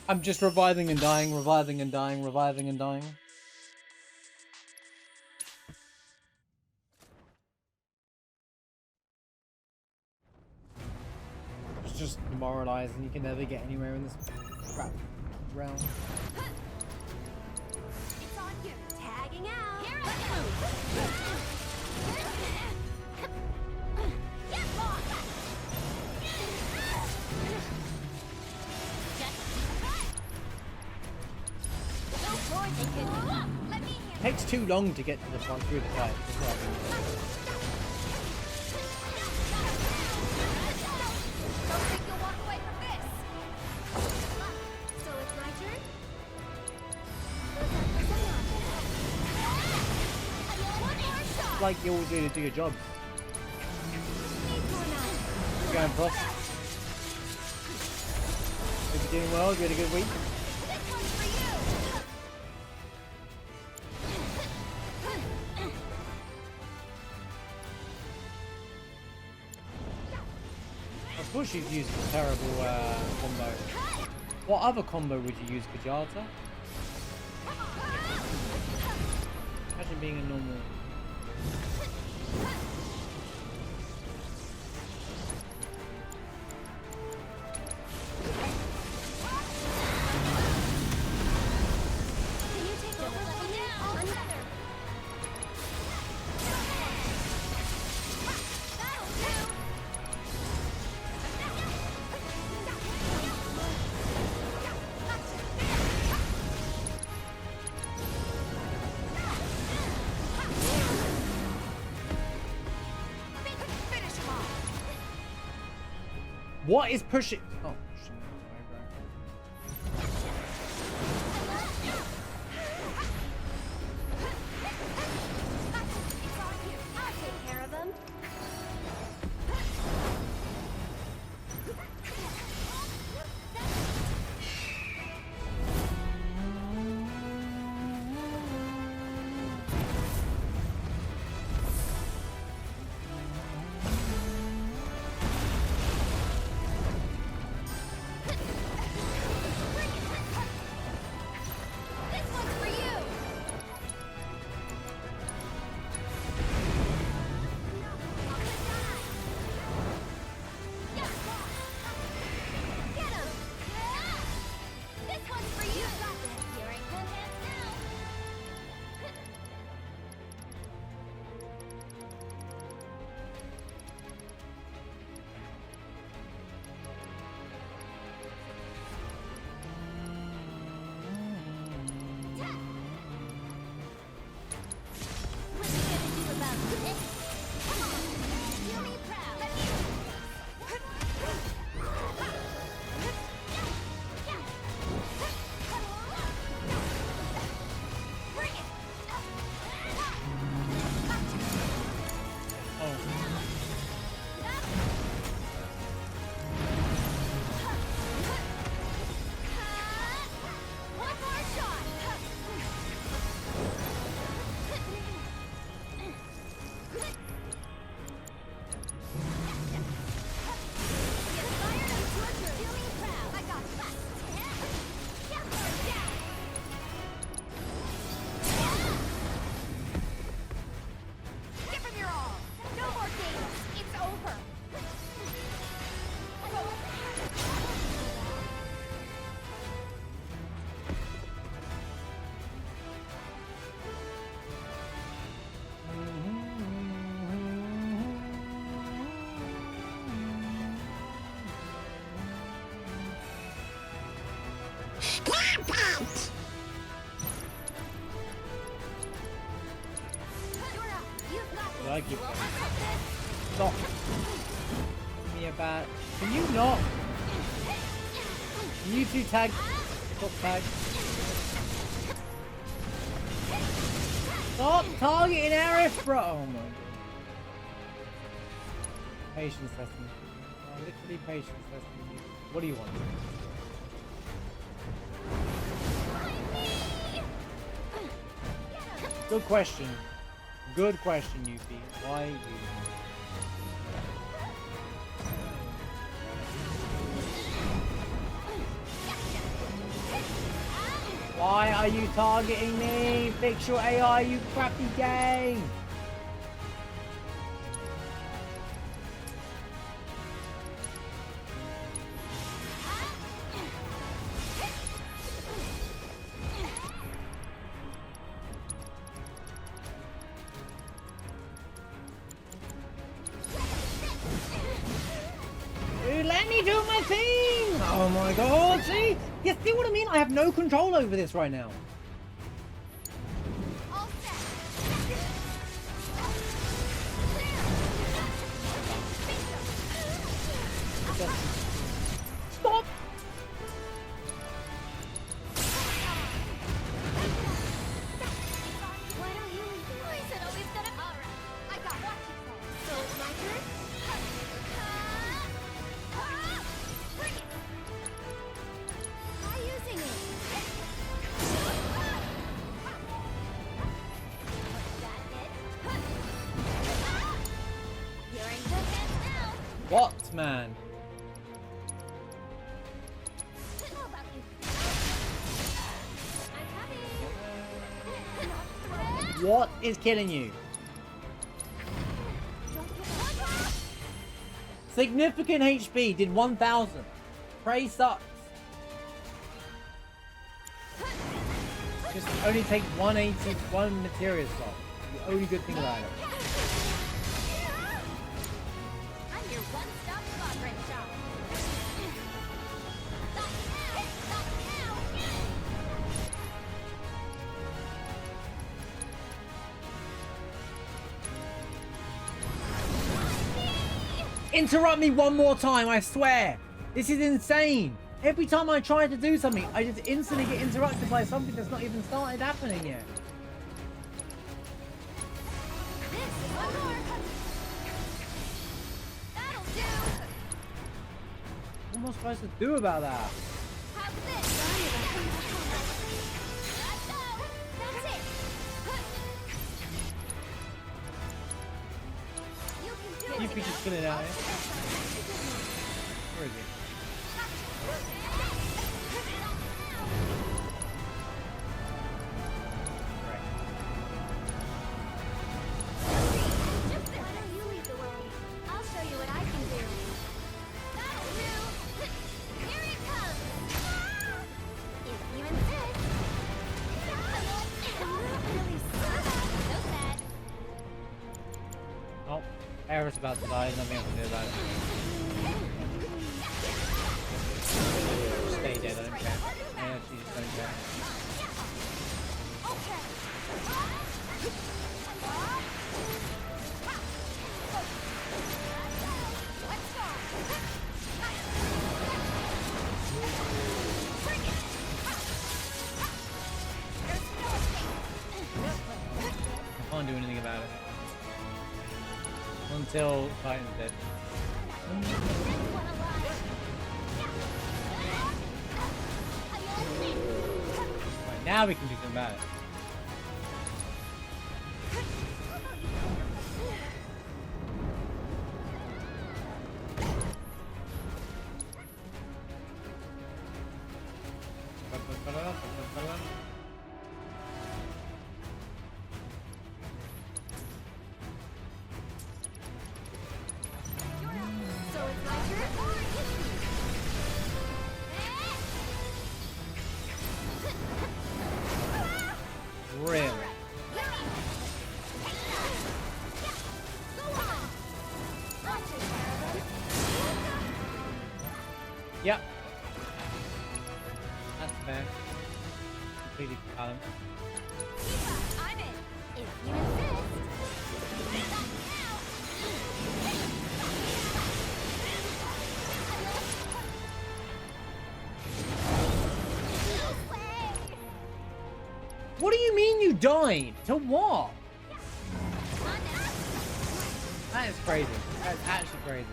I'm just reviving and dying, reviving and dying, reviving and dying. It's just demoralizing. You can never get anywhere in this crap realm. It's on you. Tagging out. Here I Get lost. It takes too long to get to the front through the fight. Like you always do to do your job. You're going boss. Hope you're doing well, you had a good week. Of course you've used a terrible combo. What other combo would you use, Kujata? Imagine being a normal... What is pushing? Oh, shit. I'll take care of them. Like you. Stop. Give me a bat. Can you not? Can you two tag? Stop tag. Stop targeting Aerith, bro. Oh my god. Patience testing. Oh, literally patience testing. What do you want? Good question. Good question, Yuffie. Why you? Why are you targeting me? Fix your AI, you crappy game. Dude, let me do my thing! Oh my god, see? You see what I mean? I have no control over this right now. All set. Stop! Why don't you leave it? I said always gonna. All right. I got what you said. So it's my turn. Bring it. Try using it. That it. You're in good hands now. What, man? How about you? I'm coming. What is killing you? Don't give up. Significant HP did 1,000. Prey sucks. Just only take 181 materia slot. The only good thing about it. I'm your one-stop progress shop. Stop now! Stop now! Interrupt me one more time, I swear. This is insane. Every time I try to do something, I just instantly get interrupted by something that's not even started happening yet. This is one more. That'll do. What am I supposed to do about that? How's this? Let's go. That's it. You can do You it. could just kill it out here. Where is it? Right. Why don't you lead the way? I'll show you what I can do. That'll do. Here it comes. If you insist. Really so sad. Oh, Aerith's about to die. Nothing else to do about it. Stay dead, I don't care. I actually just don't care. I can't do anything about it. Until Titan's dead. Right, now we can do something about it. So it's my turn or Really? Go on. I'll take care of it. Yep. That's fair. Completely talent. I'm in. If you insist. Stop now. No way. What do you mean you died? To what? That is crazy. That is actually crazy.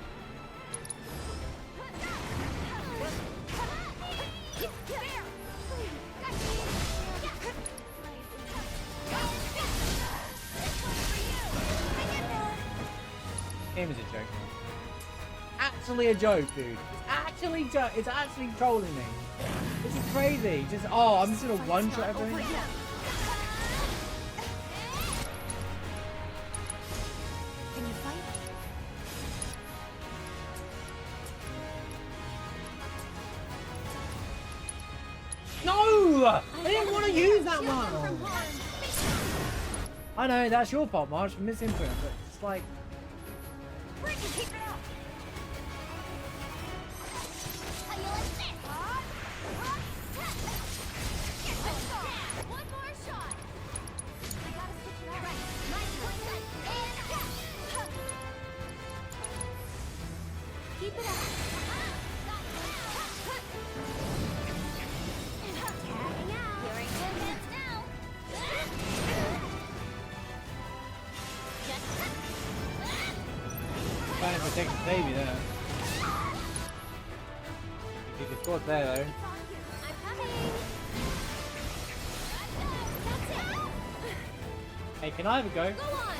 Game is a joke. Actually a joke, dude. It's actually trolling me. This is crazy. Just I'm just gonna one shot everything. Can you fight? No! I didn't want to use that one. I know that's your fault, Marge, for misinput, but it's like. Keep it up. How you like this? One more shot. I gotta switch it up. Right. My turn. And keep it up. Tapping out. You're in good hands now. Trying to protect the baby there. You can score there though. I'm coming. That's it. Hey, can I have a go? Go on.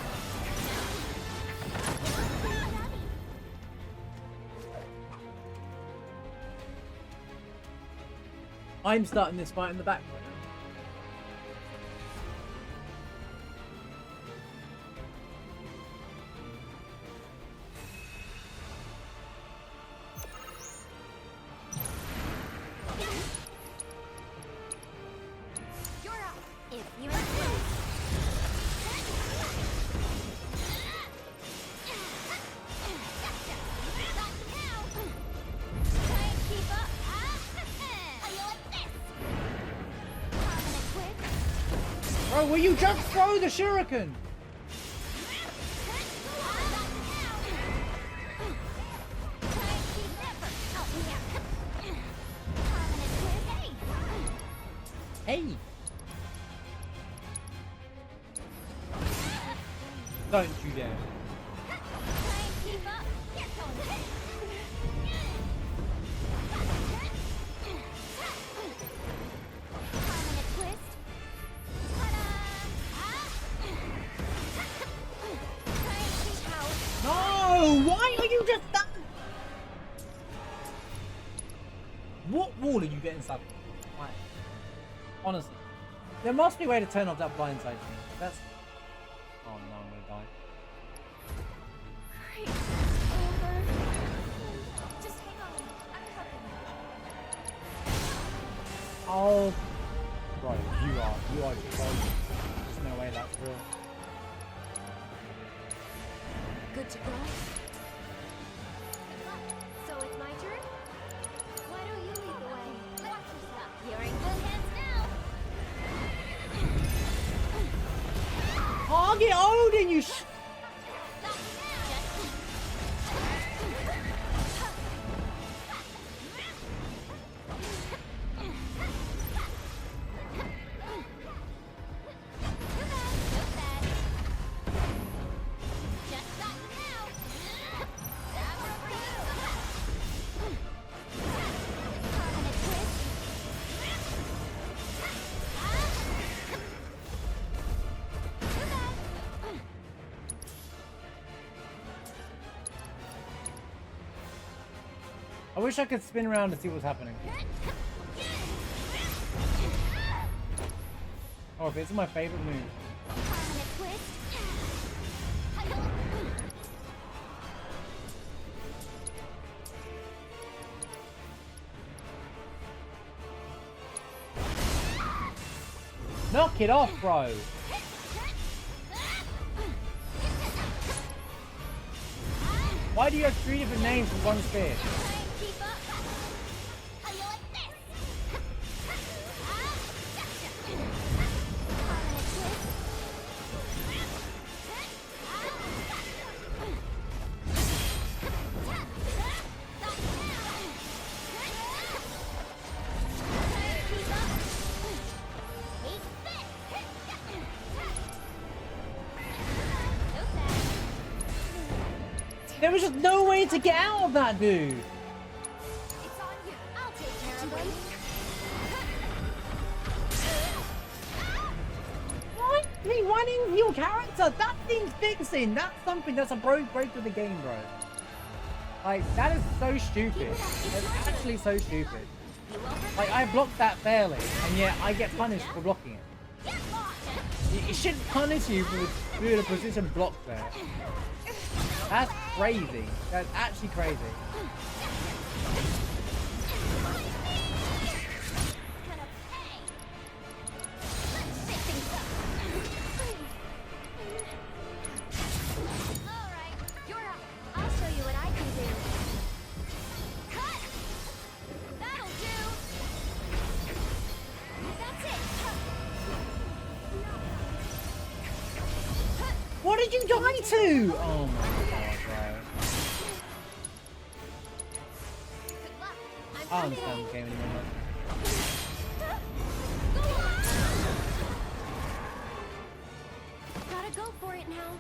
I'm starting this fight in the back. You're up. If you insist. Try and keep up. How you like this? Prominent quick. Bro, will you just throw the shuriken? Hey! Don't you dare. No! Why are you just that? What wall are you getting stuck? Like, honestly. There must be a way to turn off that blindside thing. That's... Oh no, I'm gonna die. Just hang on. I'm coming. Oh... Bro, you are trolling. There's no way that's real. Good to go. So it's my turn? Why don't you lead the way? Watch yourself. You're in good hands now. Target Odin, you I wish I could spin around to see what's happening. Oh, this is my favorite move. Knock it off, bro. Why do you have 3 different names for one spear? There was just no way to get out of that, dude. It's on you. I'll take care of him. What? Me running your character? That thing's fixing. That's something that's a break of the game, bro. Like, that is so stupid. It's actually so stupid. You won't regret Like, I it. blocked that fairly, and yet I get punished for blocking it. Get lost. It shouldn't punish you for doing a position block there. That's crazy. That's actually crazy. Gonna pay. Let's shake things up. All right, you're up. I'll show you what I can do. Cut. That'll do. That's it. What did you die to? Oh my god, bro. Good luck. I'm I don't coming understand in. the game anymore. Go on. Gotta go for it now.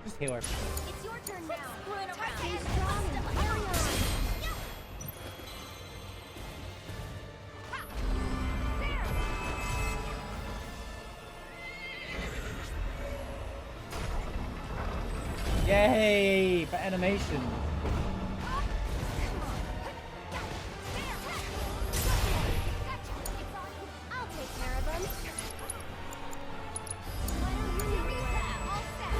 Just heal her. It's your turn now. Screwing around. Stay strong and carry on. Ha! There. Yay! For animation. I'll take care of them. Why don't you leave me alone? All set.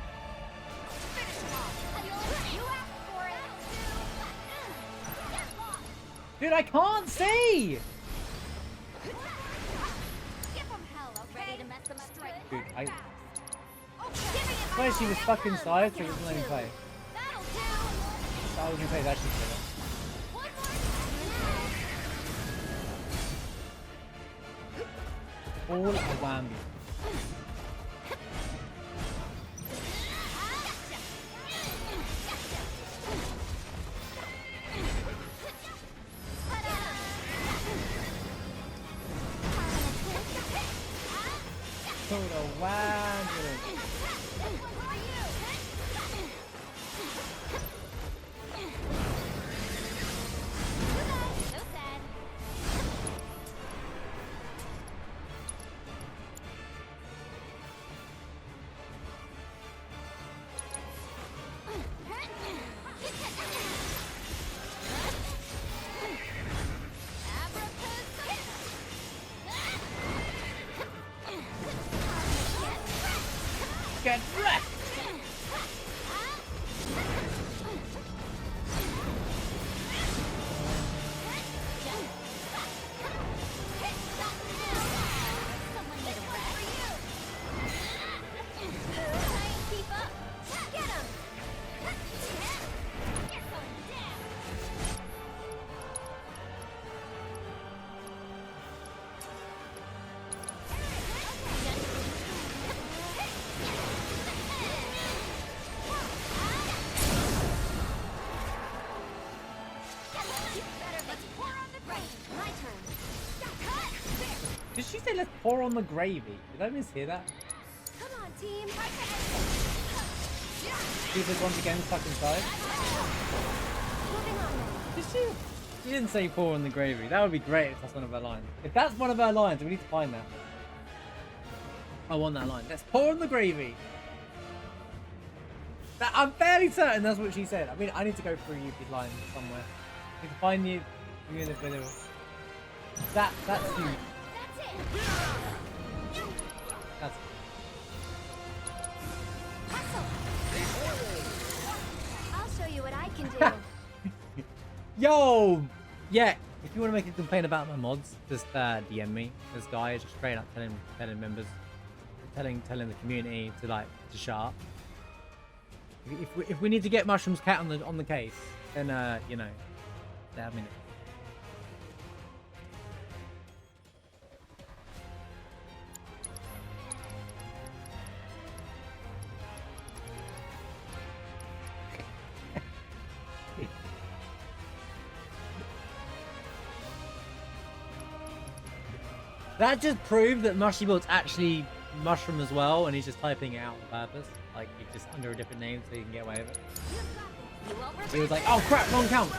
Finish him off. You asked for it. Dude, I can't see! Give them hell, okay? Ready to mess them up straight. Dude, I Okay. swear she was stuck inside, so it wouldn't let me play. That'll do. I was gonna say that should One more. all a whammy. Total whammy. So sad. Get wrecked! Did she say let's pour on the gravy? Did I mishear that? Come on, team. She was once again stuck inside. Moving on then. Did she? She didn't say pour on the gravy. That would be great if that's one of her lines. If that's one of her lines, we need to find that. I want that line. Let's pour on the gravy. I'm fairly certain that's what she said. I mean, I need to go through Yuki's lines somewhere. I need to find you in the video. That's you. That's it. That's Hustle. I'll show you what I can do. Yo! Yeah, if you want to make a complaint about my mods, just DM me. This guy is just straight up telling members, telling the community to shut up. If we need to get Mushroom's cat on the case, then you know, let me know. That just proved that Mushroom's actually Mushroom as well, and he's just typing it out on purpose. Like, he's just under a different name so he can get away with it. He was like, oh crap, wrong count.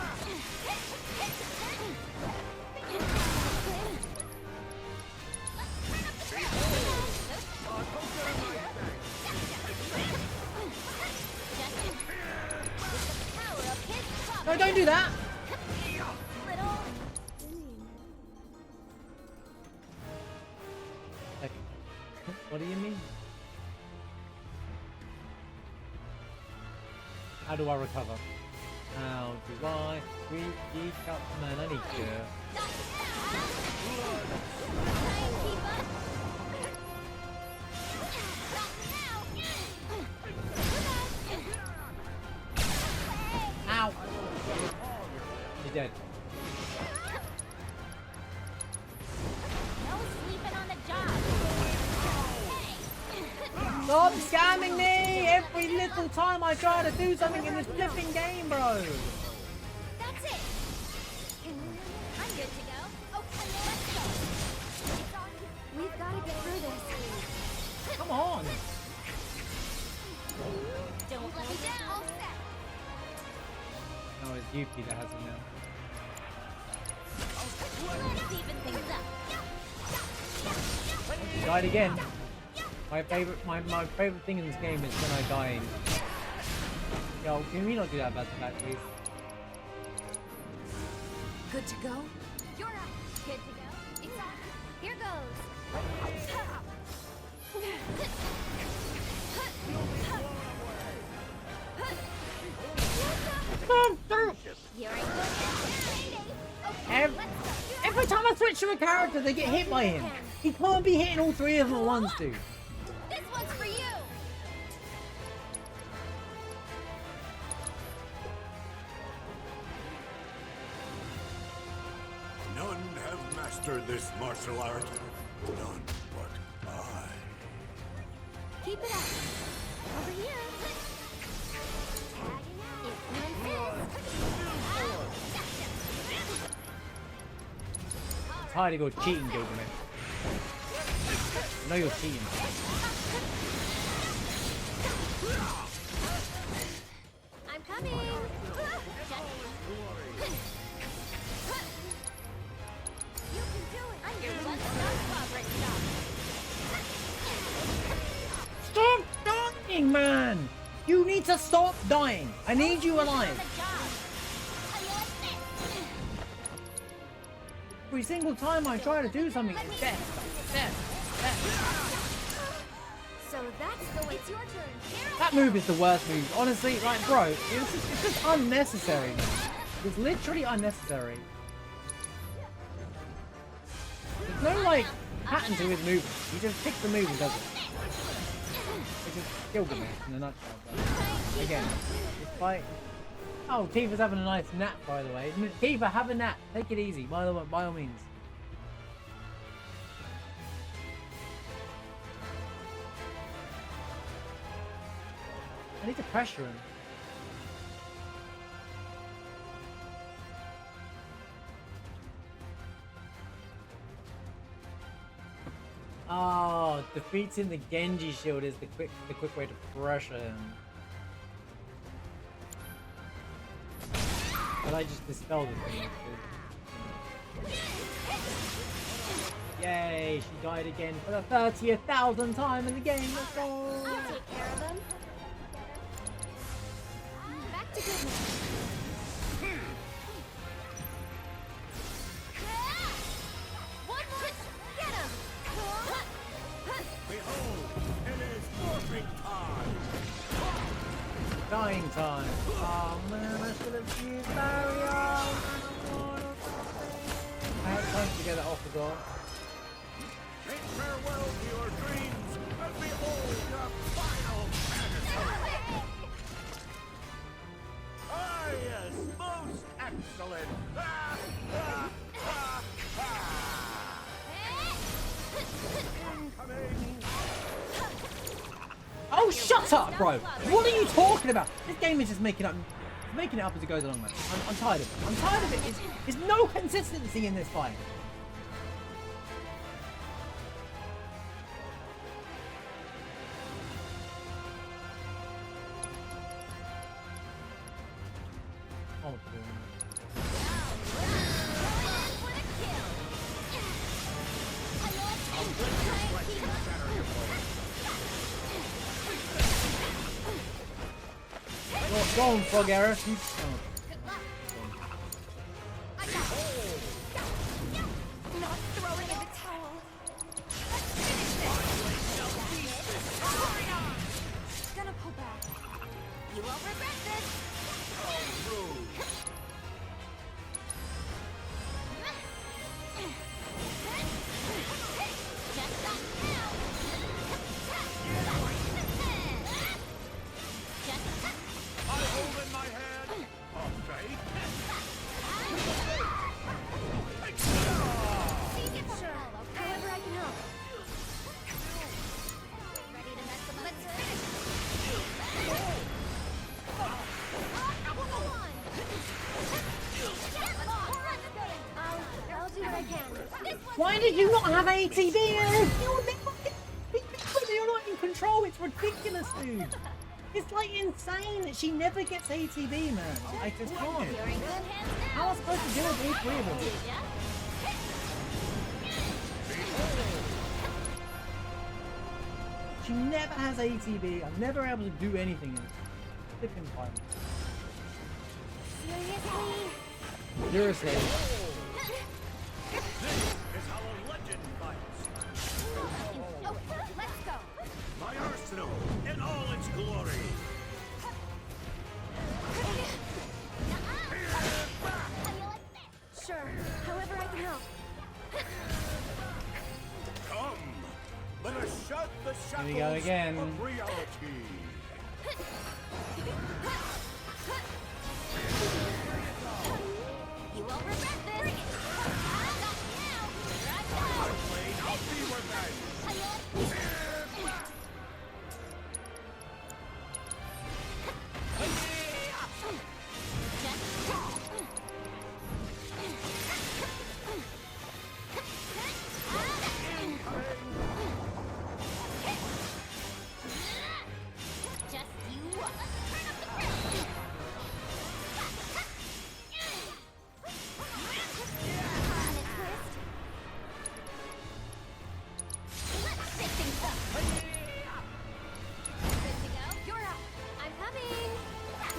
do that. Little. Like, what do you mean? How do I recover? How do I geek up, man? I need to. Ow! You're dead. No sleeping on the job. Stop scamming me every little time I try to do something in this flipping game, bro. That's it. I'm good to go. Okay, let's go. It's on. We've got to get through this. Come on. Don't let me down. All set. Oh, it's Yuki that has it now. Let's even things up. He died again. My favorite thing in this game is when I die. Yo, can we not do that back to back, please? Good to go? You're up. Good to go? It's on. Here goes. You're in good hands. Every time I switch to a character, they get hit by him. He can't be hitting all three of them at once, dude. This one's for you. None have mastered this martial art. None but I. Keep it up. Over here. Tagging out. If you insist. It's hard to go cheating, Gilgamesh. I know you're cheating. I'm coming. You can do it. I'm your one-stop progress stop. Stop dying, man! You need to stop dying. I need you alive. Every single time I try to do something, it's death. So that's the way. It's your turn. That move is the worst move. Honestly, like, bro, it's just unnecessary. It's literally unnecessary. There's no, like, pattern to his movement. He just picks the move and does it. It's just Gilgamesh in a nutshell. But again, it's like... Oh, Tifa's having a nice nap, by the way. Tifa, have a nap. Take it easy, by all means. I need to pressure him. Oh, defeating the Genji shield is the quick way to pressure him. But I just dispelled it. Yay, she died again for the 30,000th time in the game. Let's go. I'll take care of them. Back to goodness. One more. Get him. Behold, it is morphing time. Dying time. Oh man, I should have used barrier. I had time to get it off as well. Bid farewell to your dreams and behold your final fantasy. Ah, yes, most excellent. Ah, ah, ah, ah. Incoming. Oh, shut up, bro! What are you talking about? This game is just making it up as it goes along, man. I'm tired of it. I'm tired of it. There's no consistency in this fight. Oh, Go on, Frog Arrow. can. Why did you not have ATB? You'll never get when you're not in control. It's ridiculous, dude. It's like insane that she never gets ATB, man. I just can't. You're in good hands How am I supposed to deal with all three of them? now. She never has ATB. I'm never able to do anything in flipping time. Seriously? Seriously. This is how a legend fights. Oh, let's go. My arsenal in all its glory. Sure. However I can help. Come, let us shut the shackles Here we go again. of reality. You won't regret this. Not now. Here I go. Blade, I'll be revenged. Just you watch. Turn up the grill. On a twist. Let's shake things up. Good to go. You're up. I'm coming.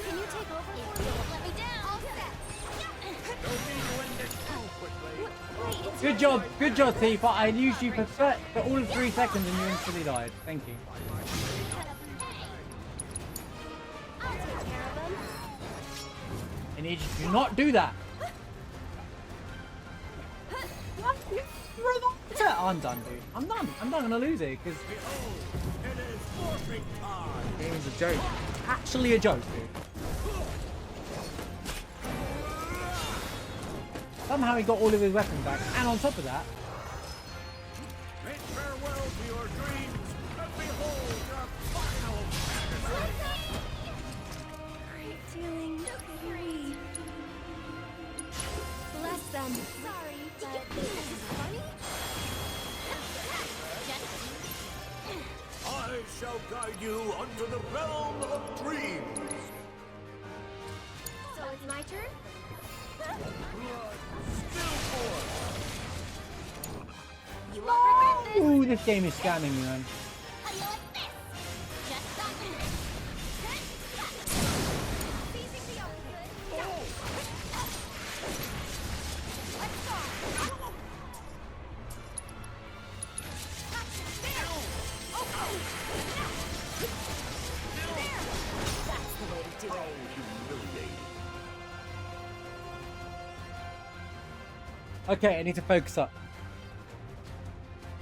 Can you take over for me? Don't let me down. All set. Don't need to end this too quickly. Wait, it's Good job, Tifa. I used you for all of 3 seconds and you instantly died. Thank you. I'll take care of them. I need you to not do that. I'm done, dude. I'm done. I'm not gonna lose it because Behold, it is forfeit time. it was a joke. Actually a joke, dude. Somehow he got all of his weapons back, and on top of that, Bid farewell to your dreams, and behold your final fantasy. Great feeling. Free. Bless them. Sorry, but this is funny. I shall guide you unto the realm of dreams. So it's my turn? Still forth. You won't regret this. ooh, this game is scamming me, man. How do you like this? Just like this. Seizing the open. Let's go. There. Oh. There. That's the way to do it. Humiliating. Okay, I need to focus up.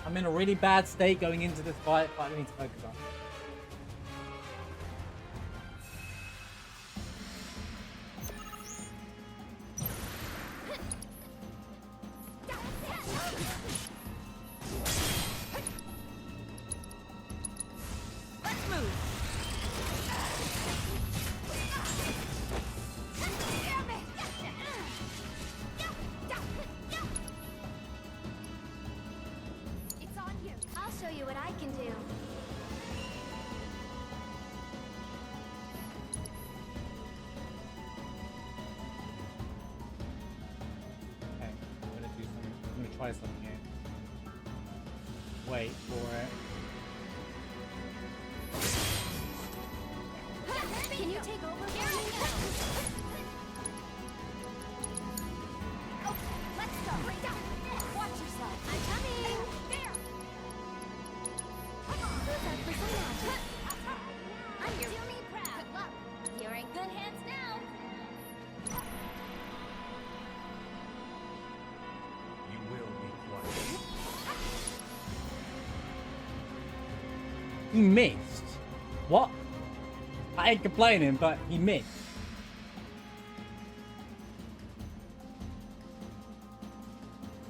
I'm in a really bad state going into this fight, but I need to focus up. Let's move. It's on you. I'll show you what I can do. Okay, I'm gonna do something. I'm gonna try something here. Wait for it. Can you take over for me? Okay, let's go. Watch yourself. I'm coming. There. Come on. Who's up for some magic? I'm your do me proud. Good luck. You're in good hands now. You will be quiet. He missed. What? I ain't complaining, but he missed.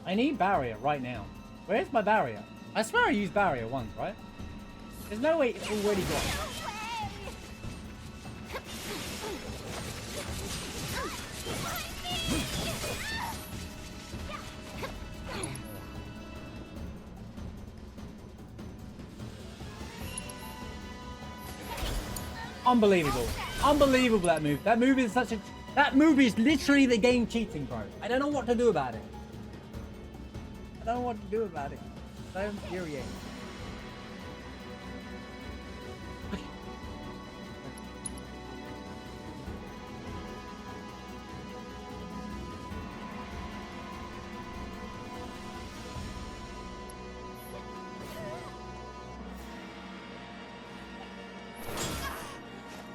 I need barrier right now. Where's my barrier? I swear I used barrier once, right? There's no way it's already gone. Unbelievable. Unbelievable, that move. That move is such a... That move is literally the game cheating, bro. I don't know what to do about it. I don't know what to do about it. So infuriating.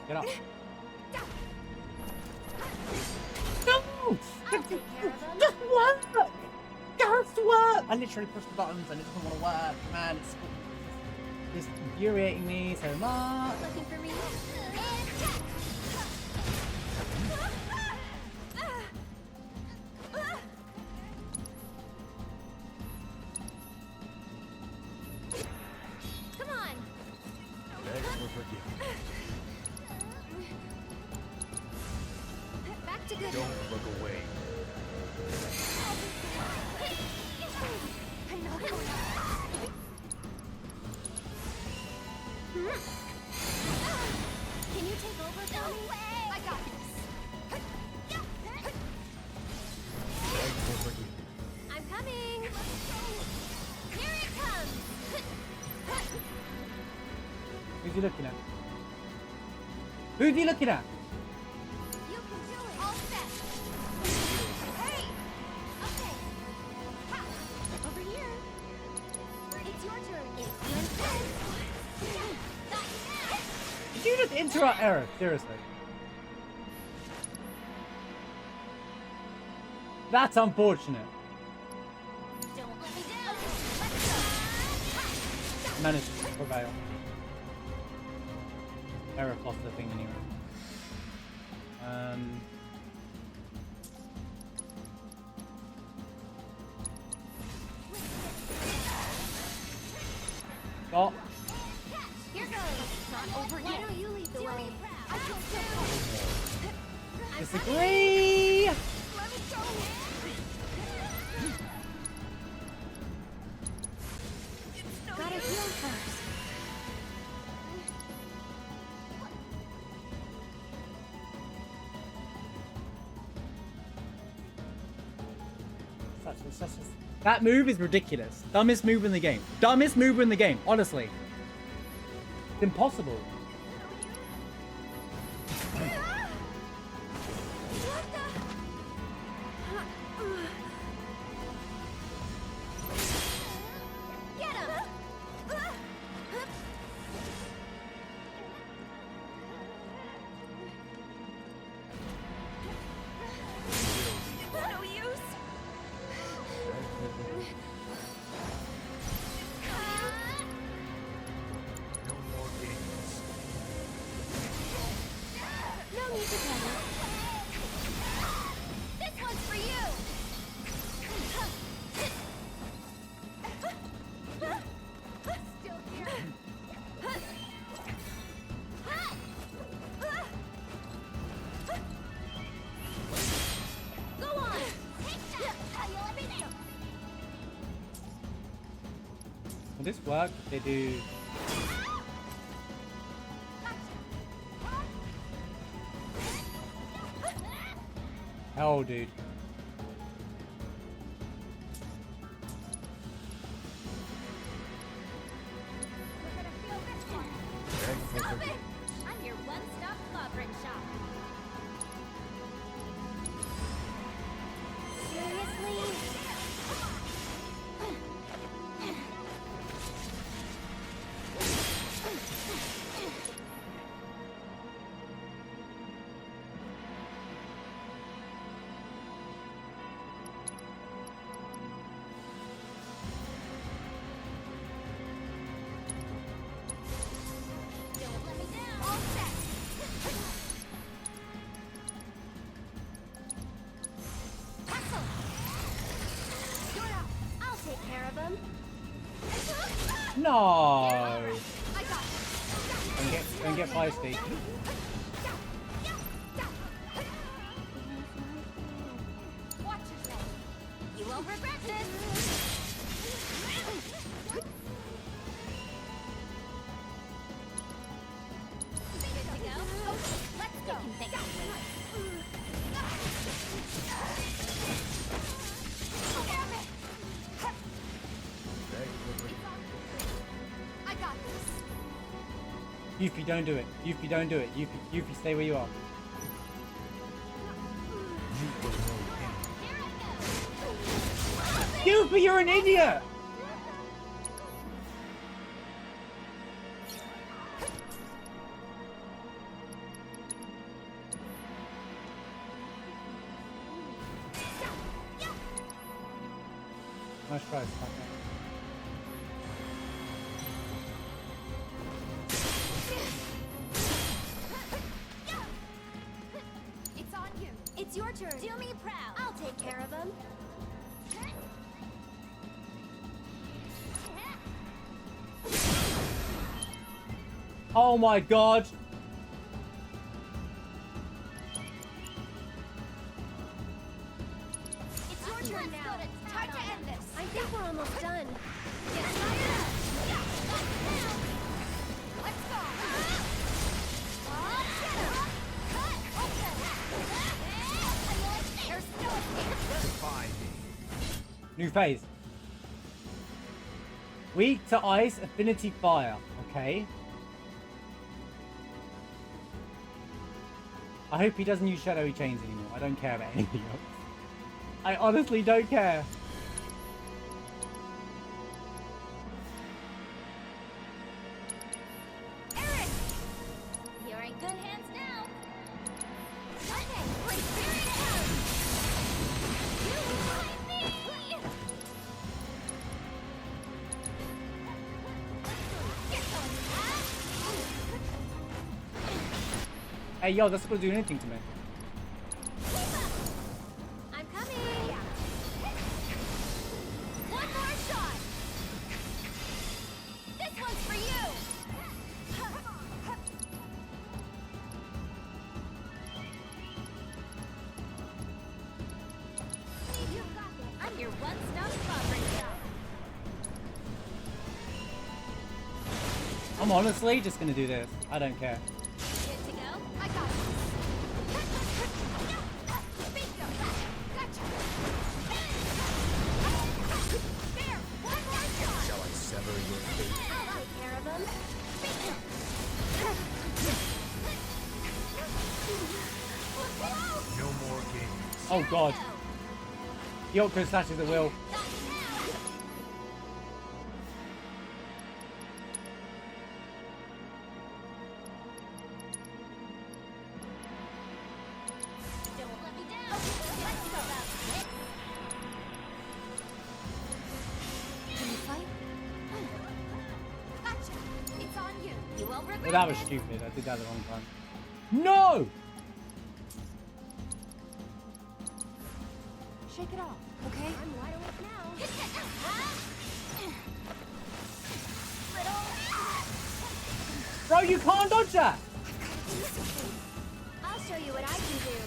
Get up. No! Just work! Just work! I literally pushed the buttons and it doesn't want to work, man. It's infuriating me so much. Looking for me? Come on! Thanks for forgiving. Back to good. Don't look away. I'm not going. Can you take over for me? I got this. Thanks for forgiving. I'm coming. Here it comes. Who's he looking at? Who's he looking at? You can do it. All set. Hey. Okay. Ha. Over here. It's your turn. If you insist. Did you just interrupt Eric? Seriously. That's unfortunate. Don't let me down. Let's go. Managed to prevail. Eric lost the thing anyway. Stop. Here goes. Not over yet. Why don't you lead the way? I can still. Disagree. Let me go. Gotta heal first. That move is ridiculous. Dumbest move in the game. Dumbest move in the game, honestly. It's impossible. Get him! No use. No more games. No need to panic. This one's for you. Still here. Go on. Take that. You'll everything. Will this work if they do... Hell, dude. We're gonna feel this one. Thanks for Stop it! forgiving. I'm your one-stop fabric shop. Seriously? Don't let me down. All set. Hustle. You're up. I'll take care of him. No! I got it. Don't get feisty. Watch yourself. You won't regret this. Good to go. Yuffie, don't do it. Yuffie, don't do it. Yuffie, stay where you are. Yuffie, you're an idiot! Nice try, okay. It's on you. It's your turn. Do me proud. I'll take care of him. Oh my god! It's your turn now. Time to end this. I think we're almost done. Get fired up. Let's go. Get him. Cut. There's no escape. Defy me. New phase. Weak to ice, affinity fire. Okay. I hope he doesn't use shadowy chains anymore. I don't care about anything else. I honestly don't care. Eric! You're in good hands now. Okay, let's figure it out. You find me! Get going, Hey, yo, that's not gonna do anything to me. I'm coming. One more shot. This one's for you. You got this. I'm your one-stop sovereign shop. I'm honestly just gonna do this. I don't care. Good to go. I got it. Bingo. Gotcha. There. One more shot. Shall I sever your fate? I'll take care of him. Bingo. No more games. Oh god. Yoko slashes at will. Don't let me down. Let's go. Can you fight? Gotcha. It's on you. You won't regret Well, that was this. stupid. I did that at the wrong time. No! Shake it off, okay? I'm wide awake now. Little. Bro, you can't dodge that! I'll show you what I can do.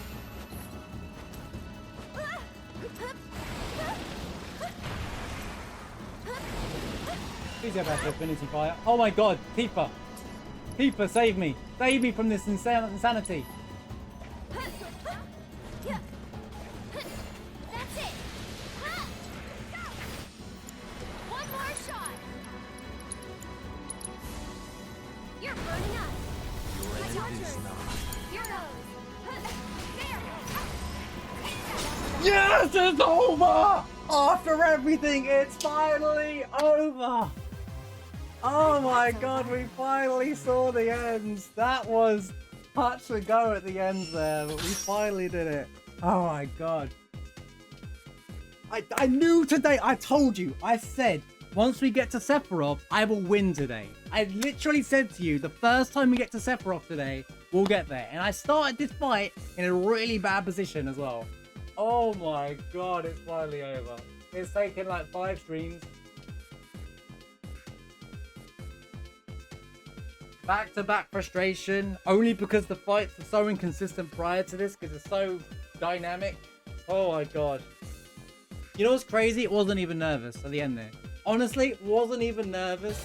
Please go back to affinity fire. Oh my god, Tifa. Tifa, save me. Save me from this insanity. That's it. One more shot. You're burning up. It's your turn. Here goes. There. Yes, it's over! After everything, it's finally over! Oh my god, we finally saw the ends. That was touch and go at the ends there, but we finally did it. Oh my god. I knew today, I told you, I said, once we get to Sephiroth, I will win today. I literally said to you, the first time we get to Sephiroth today, we'll get there. And I started this fight in a really bad position as well. Oh my god, it's finally over. It's taken like 5 streams. Back-to-back frustration, only because the fights were so inconsistent prior to this, because it's so dynamic. Oh my god. You know what's crazy? It wasn't even nervous at the end there. Honestly, wasn't even nervous.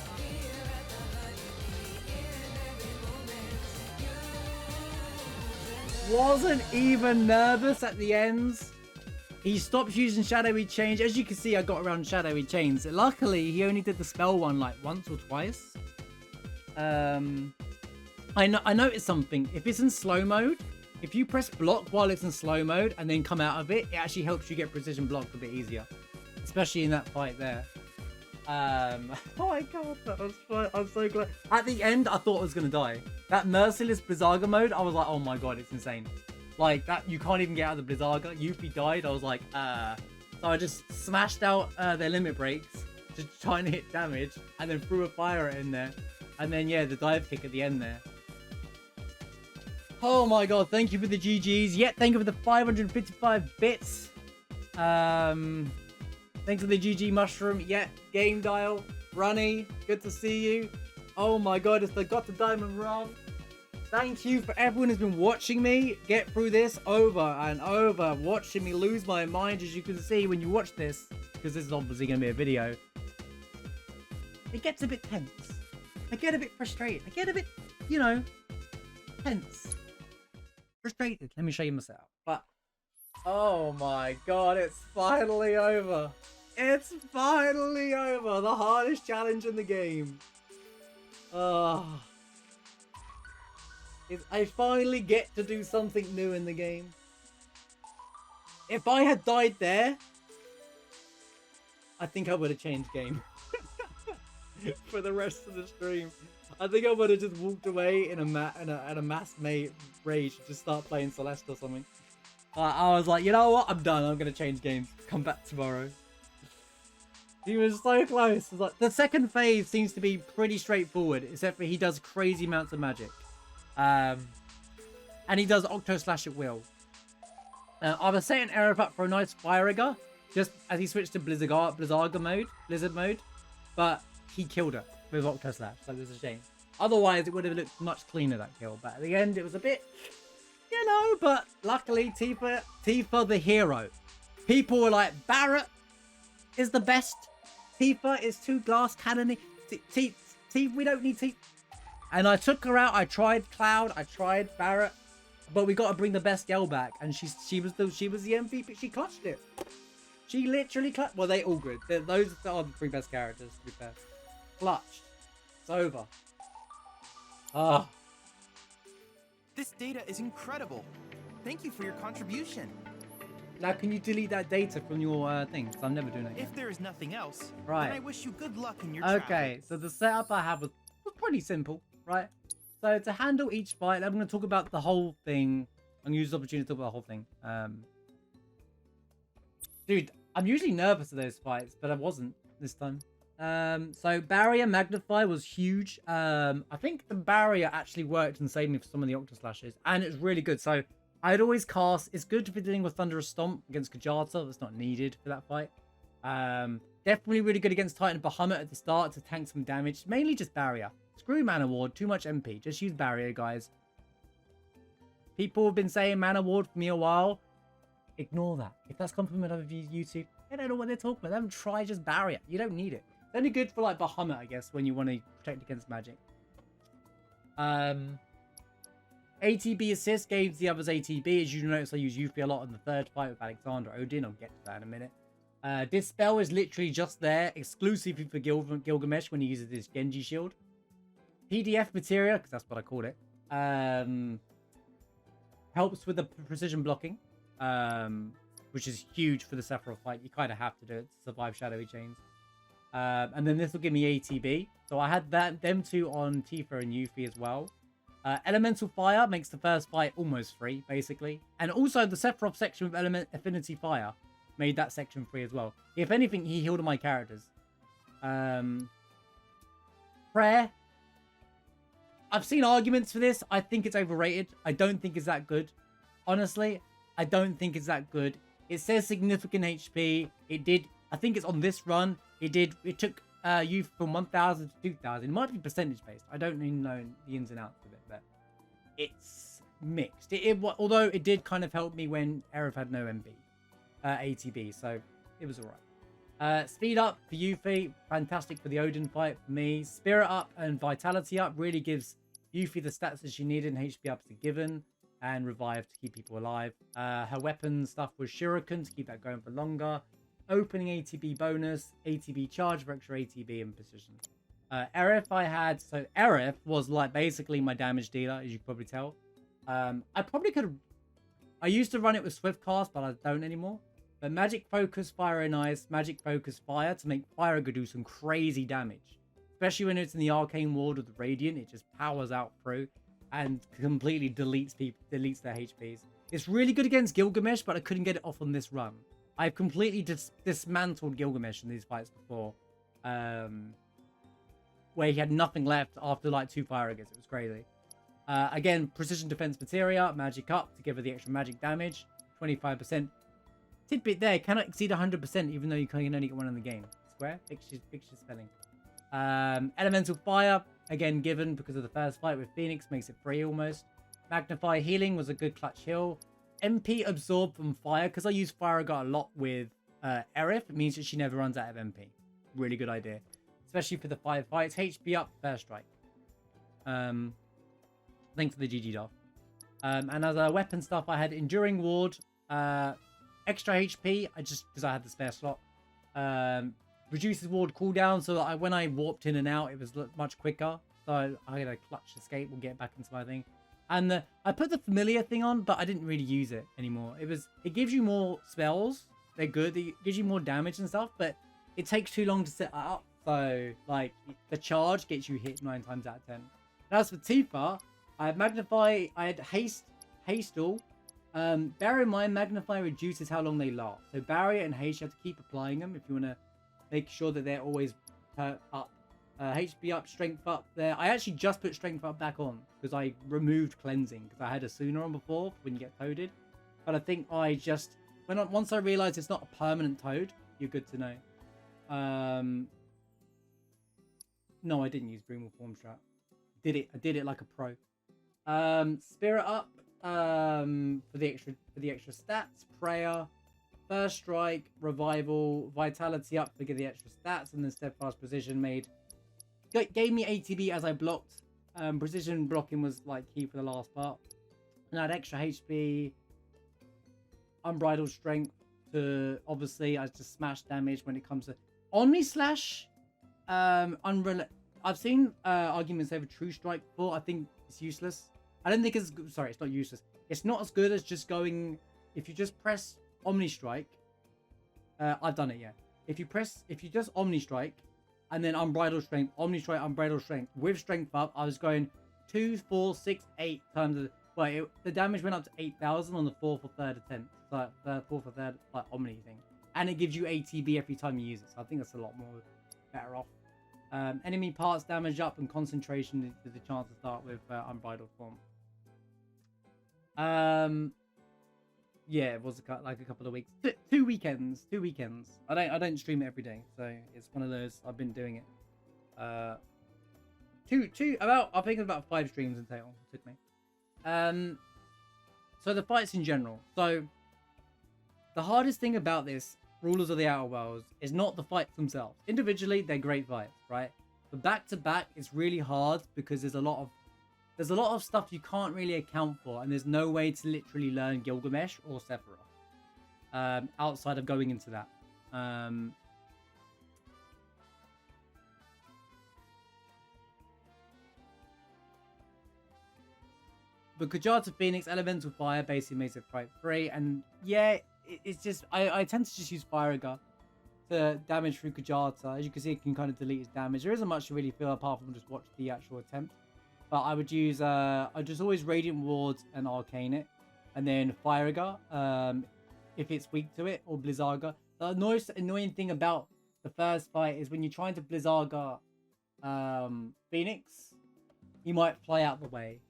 Wasn't even nervous at the ends. He stopped using shadowy chains. As you can see, I got around shadowy chains. Luckily, he only did the spell one like once or twice. I noticed something. If it's in slow mode, if you press block while it's in slow mode and then come out of it, it actually helps you get precision blocked a bit easier, especially in that fight there. Oh my god, that was fun. I'm so glad. At the end, I thought I was gonna die. That merciless Blizzaga mode, I was like, oh my god, it's insane. Like that, you can't even get out of the Blizzaga. Yuffie died. I was like, So I just smashed out their limit breaks to try and hit damage, and then threw a fire in there, and then yeah, the dive kick at the end there. Oh my god, thank you for the GGs. Yeah, thank you for the 555 bits. Thanks for the GG mushroom. Yeah, Game Dial, Runny, good to see you. Oh my god, it's the Got the Diamond Run. Thank you for everyone who's been watching me get through this over and over, watching me lose my mind, as you can see when you watch this, because this is obviously going to be a video. It gets a bit tense. I get a bit frustrated. I get a bit, you know, tense. Frustrated. Let me show you myself. But, oh my god, it's finally over. It's finally over. The hardest challenge in the game. I finally get to do something new in the game. If I had died there, I think I would have changed game. For the rest of the stream. I think I would have just walked away in a mass rage to just start playing Celeste or something. I was like, you know what? I'm done. I'm going to change games. Come back tomorrow. He was so close. Like, the second phase seems to be pretty straightforward, except for he does crazy amounts of magic. And he does Octo Slash at will. I was setting Aerith up for a nice fire rigger, just as he switched to Blizzard mode, but he killed her with Octo Slash, so it was a shame. Otherwise, it would have looked much cleaner, that kill, but at the end, it was a bit, you know, but luckily, Tifa the hero. People were like, Barrett is the best. Tifa is too glass cannon. We don't need Tifa. And I took her out. I tried Cloud. I tried Barrett. But we got to bring the best girl back. And she was the MVP. She clutched it. She literally clutched. Well, they all good. Those are the three best characters, to be fair. Clutched. It's over. Ah. This data is incredible. Thank you for your contribution. Now, can you delete that data from your thing? Because I'm never doing that again. If there is nothing else, right, then I wish you good luck in your Okay, so the setup I have was pretty simple, right? So to handle each fight, I'm going to talk about the whole thing. I'm going to use the opportunity to talk about the whole thing. Dude, I'm usually nervous of those fights, but I wasn't this time. So Barrier Magnify was huge. I think the Barrier actually worked and saved me for some of the Octo Slashes, and it's really good. So I'd always cast. It's good for dealing with Thunderous Stomp against Kujata. That's not needed for that fight. Definitely really good against Titan Bahamut at the start to tank some damage. Mainly just Barrier. Screw Mana Ward. Too much MP. Just use Barrier, guys. People have been saying Mana Ward for me a while. Ignore that. If that's come from another YouTube, they don't know what they're talking about. They haven't tried just Barrier. You don't need it. It's only good for like Bahamut, I guess, when you want to protect against magic. ATB assist gave the others ATB. As you notice, I use Yuffie a lot in the third fight with Alexander Odin. I'll get to that in a minute. Dispel is literally just there exclusively for Gilgamesh when he uses his Genji shield. PDF materia, because that's what I called it, helps with the precision blocking, which is huge for the Sephiroth fight. You kind of have to do it to survive Shadowy Chains. And then this will give me ATB. So I had them two on Tifa and Yuffie as well. Elemental Fire makes the first fight almost free, basically. And also the Sephiroth section with Element Affinity Fire made that section free as well. If anything, he healed my characters. Prayer. I've seen arguments for this. I think it's overrated. I don't think it's that good. Honestly, I don't think it's that good. It says significant HP. It did. I think it's on this run. It took you from 1,000 to 2,000. It might be percentage based. I don't even know the ins and outs of it, but it's mixed. Although it did kind of help me when Aerith had no MB, ATB, so it was alright. Speed up for Yuffie, fantastic for the Odin fight for me. Spirit up and Vitality up really gives Yuffie the stats that she needed, and HP up is a given, and Revive to keep people alive. Her weapon stuff was Shuriken to keep that going for longer. Opening ATB bonus, ATB charge for extra ATB and precision. Aerith I had, so Aerith was like basically my damage dealer, as you can probably tell. I probably could have, I used to run it with Swift Cast, but I don't anymore. But Magic Focus, Fire and Ice, Magic Focus, Fire to make Fire go do some crazy damage. Especially when it's in the Arcane Ward of the Radiant, it just powers out through and completely deletes their HPs. It's really good against Gilgamesh, but I couldn't get it off on this run. I've completely dismantled Gilgamesh in these fights before. Where he had nothing left after like 2 fire against. It was crazy. Again, Precision Defense Materia, Magic up to give her the extra magic damage. 25%. Tidbit there, cannot exceed 100% even though you can only get one in the game. Square? Fixture spelling. Elemental Fire, again given because of the first fight with Phoenix, makes it free almost. Magnify Healing was a good clutch heal. MP Absorb from Fire, because I use Fire a lot with Aerith, it means that she never runs out of MP. Really good idea. Especially for the 5 fights. HP up, first strike. Thanks for the GG Dolph. And as a weapon stuff, I had Enduring Ward, extra HP, because I had the spare slot. Reduces ward cooldown, so that when I warped in and out, it was much quicker. So I had a clutch escape, we'll get back into my thing. And I put the familiar thing on, but I didn't really use it anymore. It gives you more spells. They're good. It gives you more damage and stuff, but it takes too long to set that up. So, like, the charge gets you hit 9 times out of 10. And as for Tifa, I had Magnify, I had Haste all. Bear in mind, Magnify reduces how long they last. So Barrier and Haste, you have to keep applying them if you want to make sure that they're always up. HP up, Strength up there. I actually just put Strength up back on because I removed Cleansing because I had a Sooner on before when you get toaded. But I think I just, once I realized it's not a permanent toad, you're good to know. No, I didn't use Brumal Form Strat. I did it like a pro. Spirit up for the extra stats. Prayer, First Strike, Revival, Vitality up to get the extra stats, and then Steadfast Precision gave me ATB as I blocked. Precision blocking was like key for the last part. And I had extra HP, Unbridled Strength to obviously I just smash damage when it comes to Omni Slash. I've seen arguments over True Strike before. I think it's useless. I don't think it's sorry, it's not useless. It's not as good as just going. If you just press Omni Strike, I've done it. Yeah. If you just Omni Strike, and then Unbridled Strength, Omni Strike, Unbridled Strength with Strength up, I was going 2, 4, 6, 8 times. The damage went up to 8,000 on the 4th or 3rd attempt. So 4th or 3rd like Omni thing, and it gives you ATB every time you use it. So I think that's a lot more better off. Enemy parts damage up and concentration is the chance to start with Unbridled Form. Yeah, it was like a couple of weeks, 2 weekends. I don't stream it every day, so it's one of those. I've been doing it. I think about 5 streams in total it took me. So the fights in general. So the hardest thing about this Rulers of the Outer Worlds is not the fights themselves. Individually, they're great fights, right? But back to back, it's really hard because there's a lot of stuff you can't really account for, and there's no way to literally learn Gilgamesh or Sephiroth outside of going into that. But Kujata Phoenix Elemental Fire basically makes it fight free, and yeah, it's just I tend to just use Fire to damage through Kujata. As you can see, it can kind of delete his damage. There isn't much to really feel apart from just watch the actual attempt. But I would use I just always Radiant Wards and Arcane it, and then Fire if it's weak to it, or Blizzarga. The most annoying thing about the first fight is when you're trying to Blizzarga Phoenix, you might fly out the way.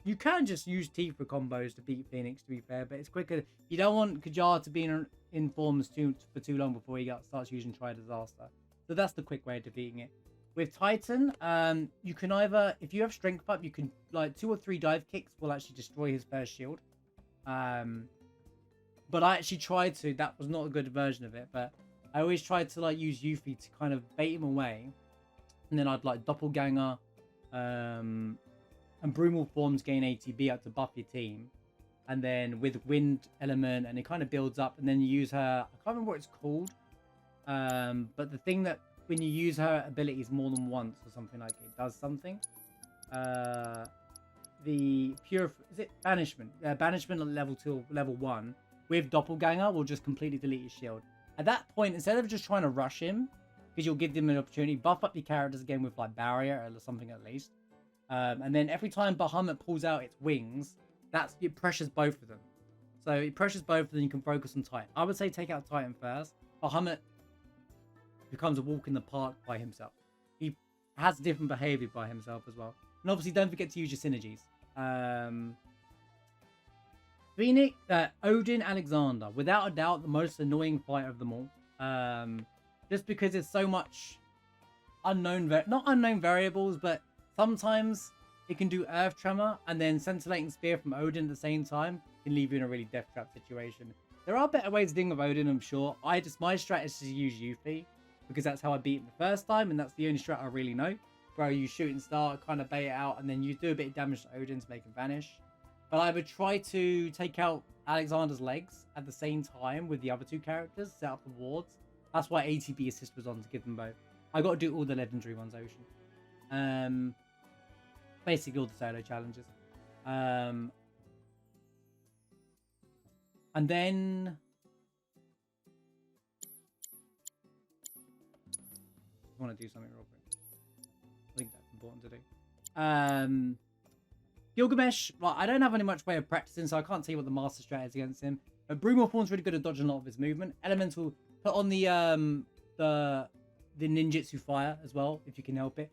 You can just use Tifa combos to beat Phoenix, to be fair, but it's quicker. You don't want Kujata to be in forms for too long before he starts using Tri-Disaster. So that's the quick way of defeating it. With Titan, you can either, if you have Strength up, you can, like, 2 or 3 dive kicks will actually destroy his first shield. But I actually tried to, that was not a good version of it, but I always tried to, like, use Yuffie to kind of bait him away. And then I'd, like, Doppelganger, and Brumal Forms gain ATB up to buff your team. And then with Wind Element, and it kind of builds up, and then you use her, I can't remember what it's called. But the thing that when you use her abilities more than once or something like it does something. The pure is it banishment? Banishment at level 2, level 1 with doppelganger will just completely delete his shield. At that point, instead of just trying to rush him, because you'll give them an opportunity, buff up your characters again with like barrier or something at least. And then every time Bahamut pulls out its wings, it pressures both of them. So it pressures both of them. You can focus on Titan. I would say take out Titan first. Bahamut becomes a walk in the park by himself. He has different behavior by himself as well. And obviously, don't forget to use your synergies. Phoenix, Odin Alexander, without a doubt, the most annoying fight of them all. Just because there's so much not unknown variables, but sometimes it can do Earth Tremor, and then Scintillating Spear from Odin at the same time can leave you in a really death trap situation. There are better ways of dealing with Odin, I'm sure. My strategy is to use Yuffie, because that's how I beat him the first time, and that's the only strat I really know. Where you shooting star, kind of bait it out, and then you do a bit of damage to Odin to make him vanish. But I would try to take out Alexander's legs at the same time with the other two characters, set up the wards. That's why ATB assist was on, to give them both. I got to do all the legendary ones, Ocean. Basically all the solo challenges. And then I want to do something real quick. I think that's important to do. Gilgamesh, well, I don't have any much way of practicing, so I can't tell you what the master strat is against him. But Broomorthorn's really good at dodging a lot of his movement. Elemental, put on the ninjutsu fire as well, if you can help it.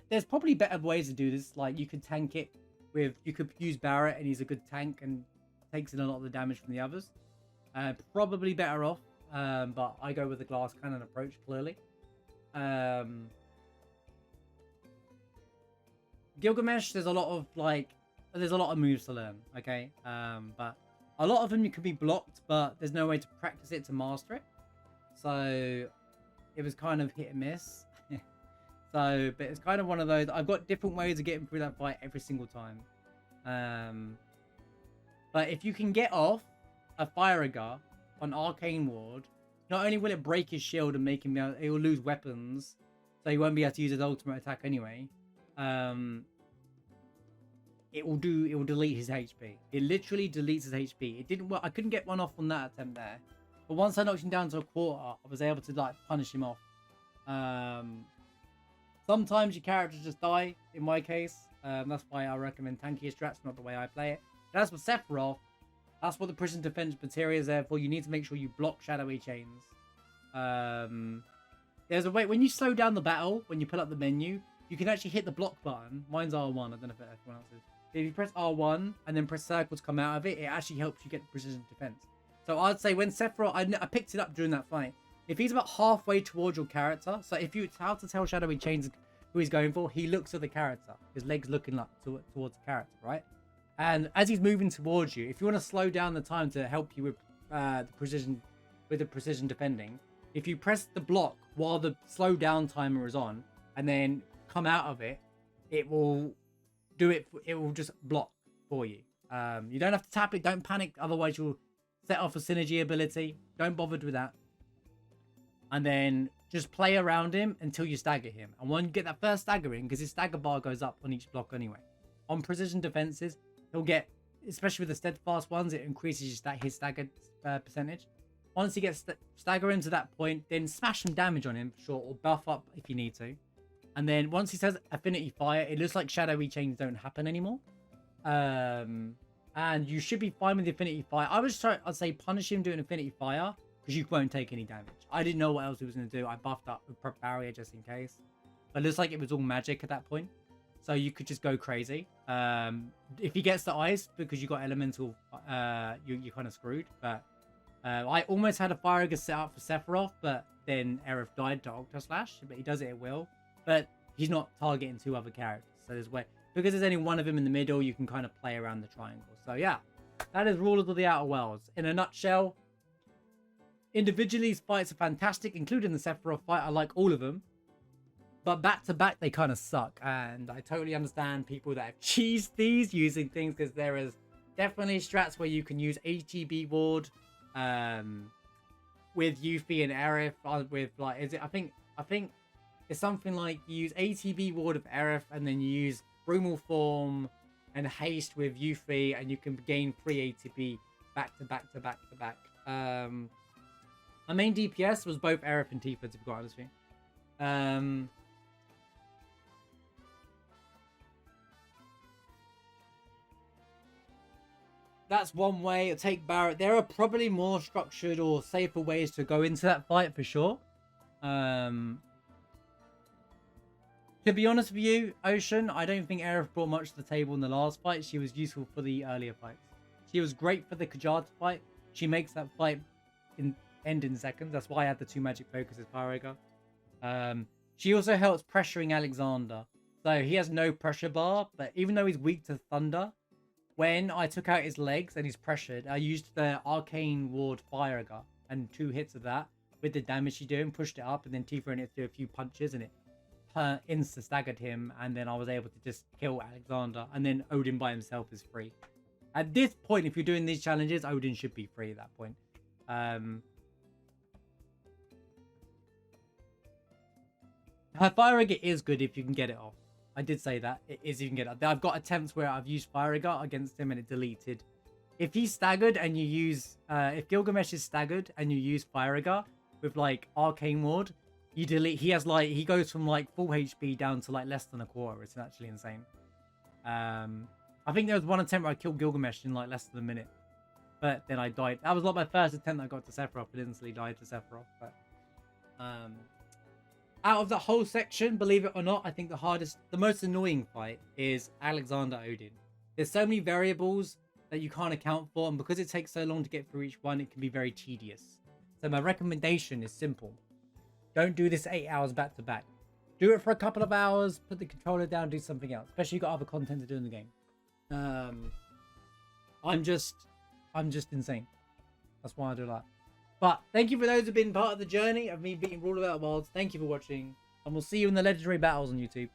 There's probably better ways to do this. Like, you could tank it with, you could use Barrett, and he's a good tank and takes in a lot of the damage from the others. Probably better off, but I go with the glass cannon approach, clearly. Gilgamesh, there's a lot of moves to learn, okay? But a lot of them you can be blocked, but there's no way to practice it to master it. So it was kind of hit and miss. But it's kind of one of those. I've got different ways of getting through that fight every single time. But if you can get off a Fire on Arcane Ward, not only will it break his shield and make him it will lose weapons, so he won't be able to use his ultimate attack anyway. It will delete his HP. It literally deletes his HP. It didn't work. I couldn't get one off on that attempt there, but once I knocked him down to a quarter, I was able to like punish him off. Sometimes your characters just die. In my case, that's why I recommend tankier strats, not the way I play it. That's what Sephiroth. That's what the prison defense materia is there for. You need to make sure you block shadowy chains. There's a way when you slow down the battle, when you pull up the menu, you can actually hit the block button. Mine's R1. I don't know if everyone else is. If you press R1 and then press circle to come out of it, it actually helps you get precision defense. So I'd say when Sephiroth, I picked it up during that fight. If he's about halfway towards your character, so if you how to tell shadowy chains who he's going for, he looks at the character. His legs looking like towards the character, right? And as he's moving towards you, if you want to slow down the time to help you with the precision defending, if you press the block while the slow down timer is on, and then come out of it, it will do it. It will just block for you. You don't have to tap it. Don't panic, otherwise you'll set off a synergy ability. Don't bother with that. And then just play around him until you stagger him. And when you get that first stagger in, because his stagger bar goes up on each block anyway. On precision defenses, he'll get, especially with the steadfast ones, it increases his staggered percentage. Once he gets stagger him to that point, then smash some damage on him, sure, or buff up if you need to. And then once he says Affinity Fire, it looks like shadowy chains don't happen anymore. And you should be fine with the Affinity Fire. I'd say punish him doing Affinity Fire, because you won't take any damage. I didn't know what else he was going to do. I buffed up with Prep Barrier just in case. But it looks like it was all magic at that point. So you could just go crazy. If he gets the ice, because you got elemental, you're kind of screwed. But I almost had a Fire Ogre set up for Sephiroth, but then Aerith died to Octa Slash. But he does it at will. But he's not targeting two other characters. So there's way, because there's only one of him in the middle, you can kind of play around the triangle. So yeah, that is Rulers of the Outer Worlds. In a nutshell, individually, these fights are fantastic, including the Sephiroth fight. I like all of them. But back to back, they kind of suck. And I totally understand people that have cheesed these using things, because there is definitely strats where you can use HGB ward with Yuffie and Aerith. With like, I think I think it's something like you use ATB Ward of Aerith, and then you use Brumal Form and Haste with Yuffie, and you can gain free ATB back to back to back to back. My main DPS was both Aerith and Tifa, to be quite honest with you. That's one way to take Barret. There are probably more structured or safer ways to go into that fight for sure. To be honest with you, Ocean, I don't think Aerith brought much to the table in the last fight. She was useful for the earlier fights. She was great for the Kujata fight. She makes that fight end in seconds. That's why I had the 2 magic focuses Pyroga. She also helps pressuring Alexander. So he has no pressure bar, but even though he's weak to Thunder, when I took out his legs and he's pressured, I used the Arcane Ward Pyroga and 2 hits of that with the damage she did and pushed it up, and then Tifa and it threw a few punches and it insta staggered him, and then I was able to just kill Alexander, and then Odin by himself is free. At this point, if you're doing these challenges, Odin should be free at that point. Her Pyroga is good if you can get it off. I did say that. It is if you can get it off. I've got attempts where I've used Pyroga against him and it deleted. If he's staggered and you use... if Gilgamesh is staggered and you use Pyroga with like Arcane Ward, you delete... He has like... He goes from like full HP down to like less than a quarter. It's actually insane. I think there was one attempt where I killed Gilgamesh in like less than a minute. But then I died. That was like my first attempt that I got to Sephiroth. I instantly died to Sephiroth. But... out of the whole section, believe it or not, I think the most annoying fight is Alexander Odin. There's so many variables that you can't account for, and because it takes so long to get through each one, it can be very tedious. So my recommendation is simple. Don't do this 8 hours back to back. Do it for a couple of hours, put the controller down, do something else. Especially if you've got other content to do in the game. I'm just insane. That's why I do that. But thank you for those who've been part of the journey of me beating Rule of Out Wilds. Thank you for watching, and we'll see you in the legendary battles on YouTube.